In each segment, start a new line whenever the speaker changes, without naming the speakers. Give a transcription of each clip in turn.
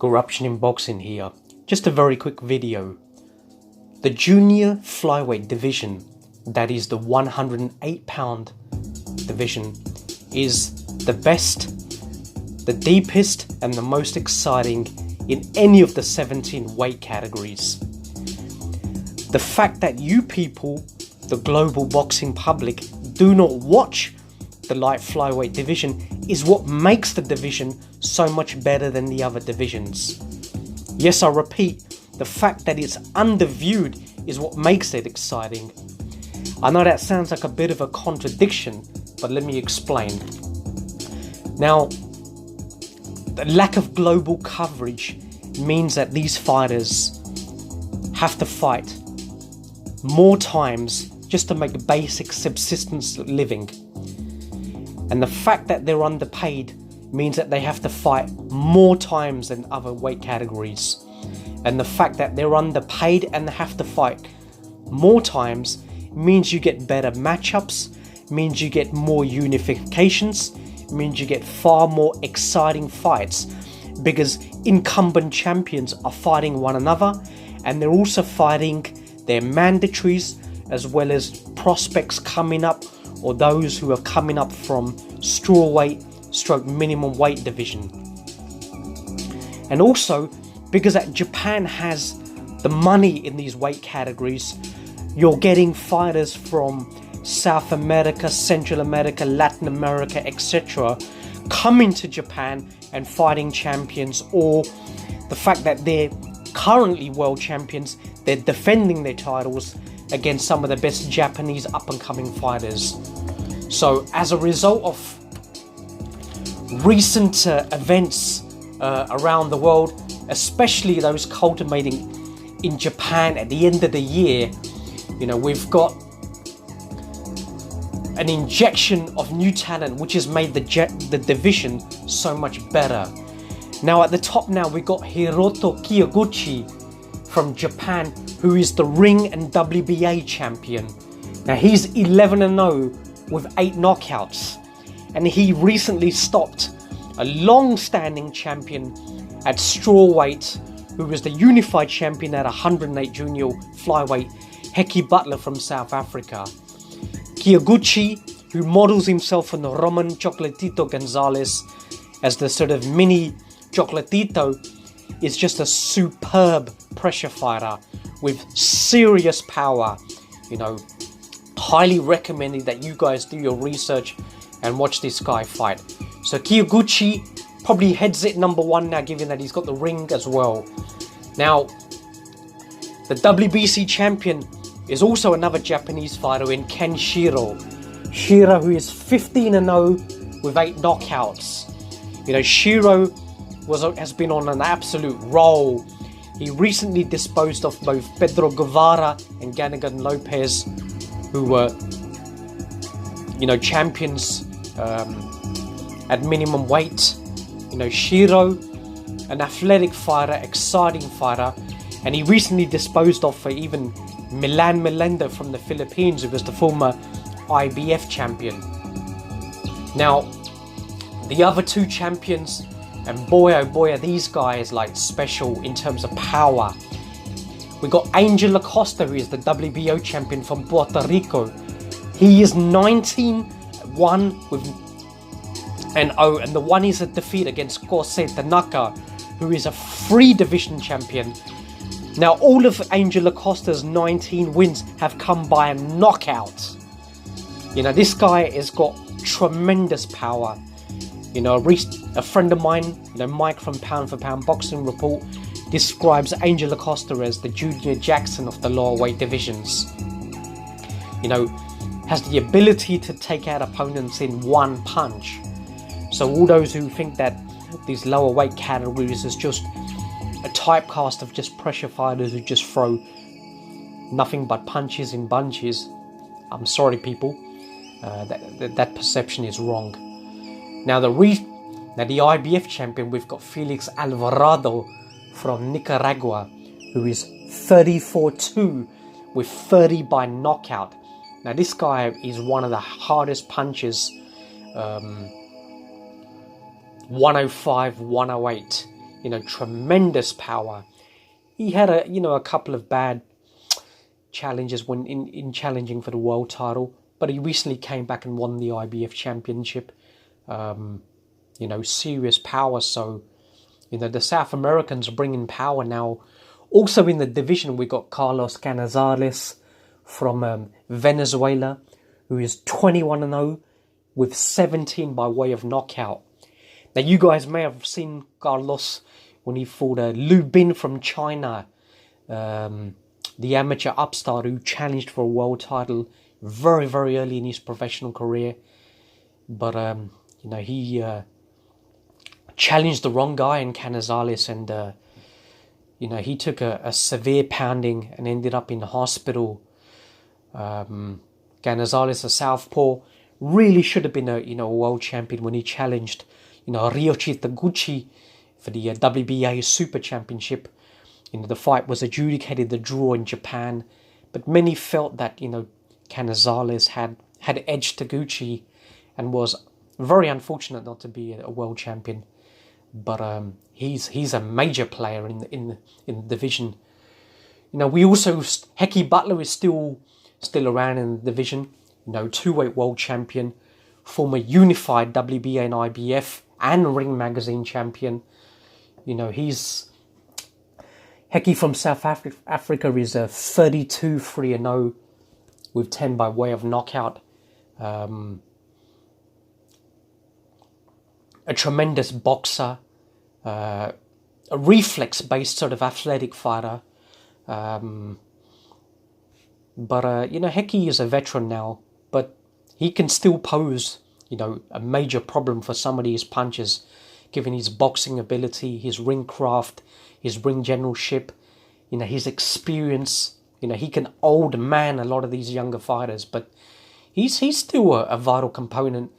corruption in boxing here. Just a very quick video. The junior flyweight division, that is the 108-pound division, is the best, the deepest and the most exciting in any of the 17 weight categories. The fact that you people, the global boxing public, do not watch the light flyweight division is what makes the division so much better than the other divisions. Yes, I repeat, the fact that it's underviewed is what makes it exciting. I know that sounds like a bit of a contradiction, but let me explain. Now, the lack of global coverage means that these fighters have to fight more times just to make basic subsistence living. And the fact that they're underpaid means that they have to fight more times than other weight categories. And the fact that they're underpaid and they have to fight more times means you get better matchups, means you get more unifications, means you get far more exciting fights, because incumbent champions are fighting one another and they're also fighting their mandatories as well as prospects coming up, or those who are coming up from strawweight / minimum weight division. And also because that Japan has the money in these weight categories, you're getting fighters from South America, Central America, Latin America, etc. coming to Japan and fighting champions, or the fact that they're currently world champions, they're defending their titles against some of the best Japanese up-and-coming fighters. So as a result of recent events around the world, especially those culminating in Japan at the end of the year, you know, we've got an injection of new talent which has made the division so much better. Now at the top now we got Hiroto Kiyoguchi from Japan, who is the ring and WBA champion. Now he's 11-0 with 8 knockouts, and he recently stopped a long-standing champion at strawweight, who was the unified champion at 108 junior flyweight, Heki Butler from South Africa. Kiyoguchi, who models himself on the Roman Chocolatito Gonzalez as the sort of mini Chocolatito, is just a superb pressure fighter with serious power. You know, highly recommended that you guys do your research and watch this guy fight. So Kiyoguchi probably heads it number 1 now, given that he's got the ring as well. Now, the WBC champion is also another Japanese fighter in Ken Shiro. Shiro, who is 15-0 with 8 knockouts. You know, Shiro has been on an absolute roll. He recently disposed of both Pedro Guevara and Ganigan Lopez, who were, you know, champions at minimum weight. You know, Shiro, an athletic fighter, exciting fighter, and he recently disposed of even Milan Melendo from the Philippines, who was the former IBF champion. Now, the other 2 champions, and boy oh boy are these guys like special in terms of power. We got Angel Acosta, who is the WBO champion from Puerto Rico. He is 19-1 with 0, and the one is a defeat against Kosei Tanaka, who is a free division champion. Now, all of Angel Acosta's 19 wins have come by a knockout. You know, this guy has got tremendous power. You know, a friend of mine, you know, Mike from Pound for Pound Boxing Report, describes Angel Acosta as the Junior Jackson of the lower weight divisions. You know, has the ability to take out opponents in one punch. So all those who think that these lower weight categories is just a typecast of just pressure fighters who just throw nothing but punches in bunches, I'm sorry people, that perception is wrong. Now the IBF champion, we've got Felix Alvarado from Nicaragua, who is 34-2 with 30 by knockout. Now this guy is one of the hardest punchers, 105, 108. tremendous power. He had a couple of bad challenges when in challenging for the world title, but he recently came back and won the IBF championship. Serious power. So, the South Americans are bringing power now. Also in the division, we got Carlos Canizales from Venezuela, who is 21-0 with 17 by way of knockout. Now, you guys may have seen Carlos when he fought Lu Bin from China, the amateur upstart who challenged for a world title very, very early in his professional career. But, he challenged the wrong guy in Canizales, and, he took a severe pounding and ended up in the hospital. Canizales, a southpaw, really should have been a world champion when he challenged, Ryoichi Taguchi for the WBA Super Championship. The fight was adjudicated the draw in Japan, but many felt that, Canizales had edged Taguchi and was very unfortunate not to be a world champion. But he's a major player in the division. We also, Hecky Butler is still around in the division. 2-weight world champion, former unified WBA and IBF and Ring Magazine champion. He's Hecky from South Africa is a 32-3-0 with 10 by way of knockout. A tremendous boxer, a reflex-based sort of athletic fighter. But Hecky is a veteran now, but he can still pose, a major problem for some of these punches, given his boxing ability, his ring craft, his ring generalship, his experience. He can old man a lot of these younger fighters, but he's still a vital component.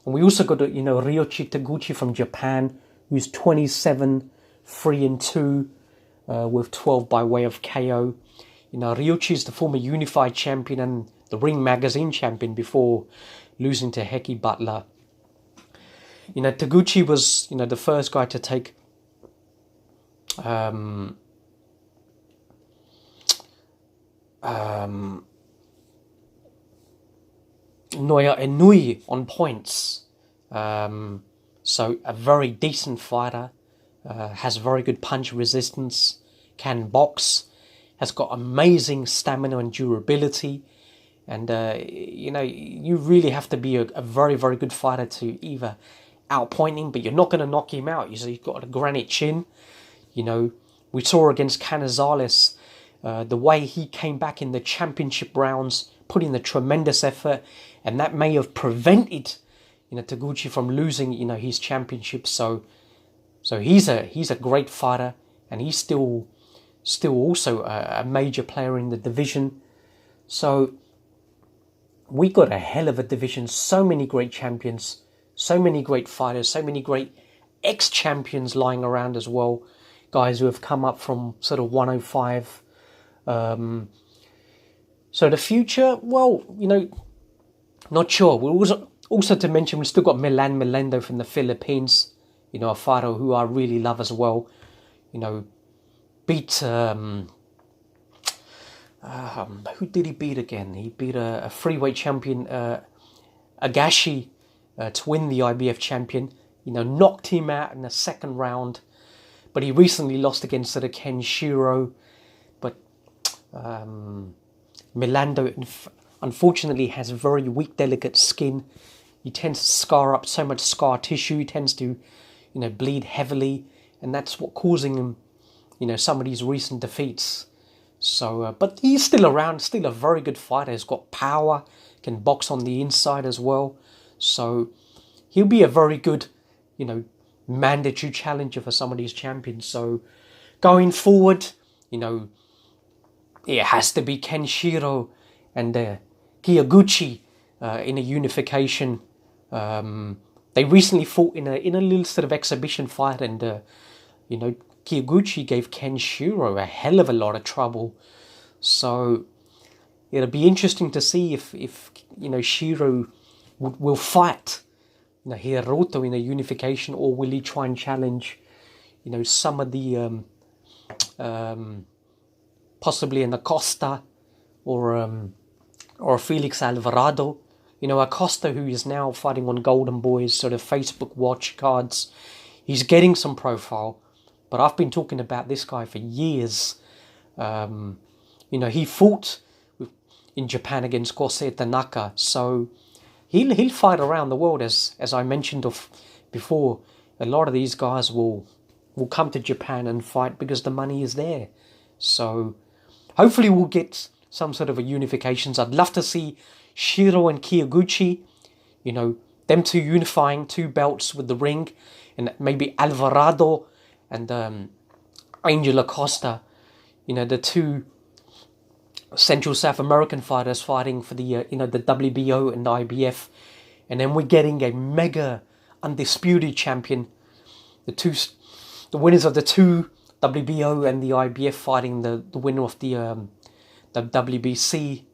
And we also got, Ryoichi Taguchi from Japan, who's 27-3-2 with 12 by way of KO. Ryoichi is the former unified champion and the Ring Magazine champion before losing to Hecky Butler. Taguchi was, the first guy to take Noya Inoue on points. So a very decent fighter, has very good punch resistance, can box, has got amazing stamina and durability. And, you really have to be a very, very good fighter to either outpoint him, but you're not going to knock him out. He's got a granite chin. We saw against Canizales, the way he came back in the championship rounds, put in a tremendous effort, and that may have prevented, Taguchi from losing, his championship. So he's a great fighter, and he's still also a major player in the division. So we got a hell of a division. So many great champions, so many great fighters, so many great ex-champions lying around as well. Guys who have come up from sort of 105. So the future, well, not sure. We also to mention, we still got Milan Melendo from the Philippines. A fighter who I really love as well. Beat who did he beat again? He beat a freeweight champion, Agashi, to win the IBF champion. Knocked him out in the second round. But he recently lost against sort of Kenshiro. But Melendo, unfortunately, has very weak, delicate skin. He tends to scar up so much scar tissue. He tends to, bleed heavily. And that's what causing him, some of these recent defeats. So, but he's still around, still a very good fighter. He's got power, can box on the inside as well. So he'll be a very good, mandatory challenger for some of these champions. So going forward, it has to be Kenshiro and Kiyoguchi in a unification. They recently fought in a little sort of exhibition fight, and Kiyoguchi gave Kenshiro a hell of a lot of trouble. So it'll be interesting to see if Shiro will fight Hiroto in a unification, or will he try and challenge you know, some of the possibly an Acosta or Felix Alvarado. You know, Acosta, who is now fighting on Golden Boy's sort of Facebook watch cards, he's getting some profile. But I've been talking about this guy for years. You know, he fought in Japan against Kosei Tanaka, so he'll fight around the world. As I mentioned before, a lot of these guys will come to Japan and fight because the money is there. So hopefully we'll get some sort of a unifications. I'd love to see Shiro and Kiyoguchi, you know, them two unifying 2 belts with the ring, and maybe Alvarado and Angel Acosta, you know, the 2 Central South American fighters fighting for the you know, the WBO and the IBF, and then we're getting a mega undisputed champion, the winners of the 2 WBO and the IBF fighting the winner of the WBC,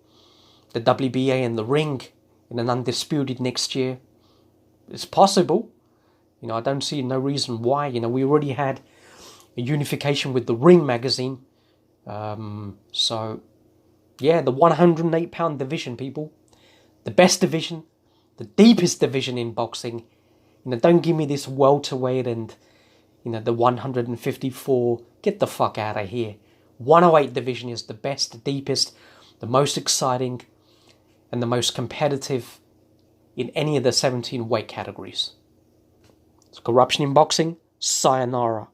the WBA and the ring in an undisputed next year. It's possible. You know, I don't see no reason why. You know, we already had a unification with the Ring magazine. So, yeah, the 108-pound division, people. The best division. The deepest division in boxing. You know, don't give me this welterweight and, you know, the 154. Get the fuck out of here. 108 division is the best, the deepest, the most exciting, and the most competitive in any of the 17 weight categories. It's corruption in boxing. Sayonara.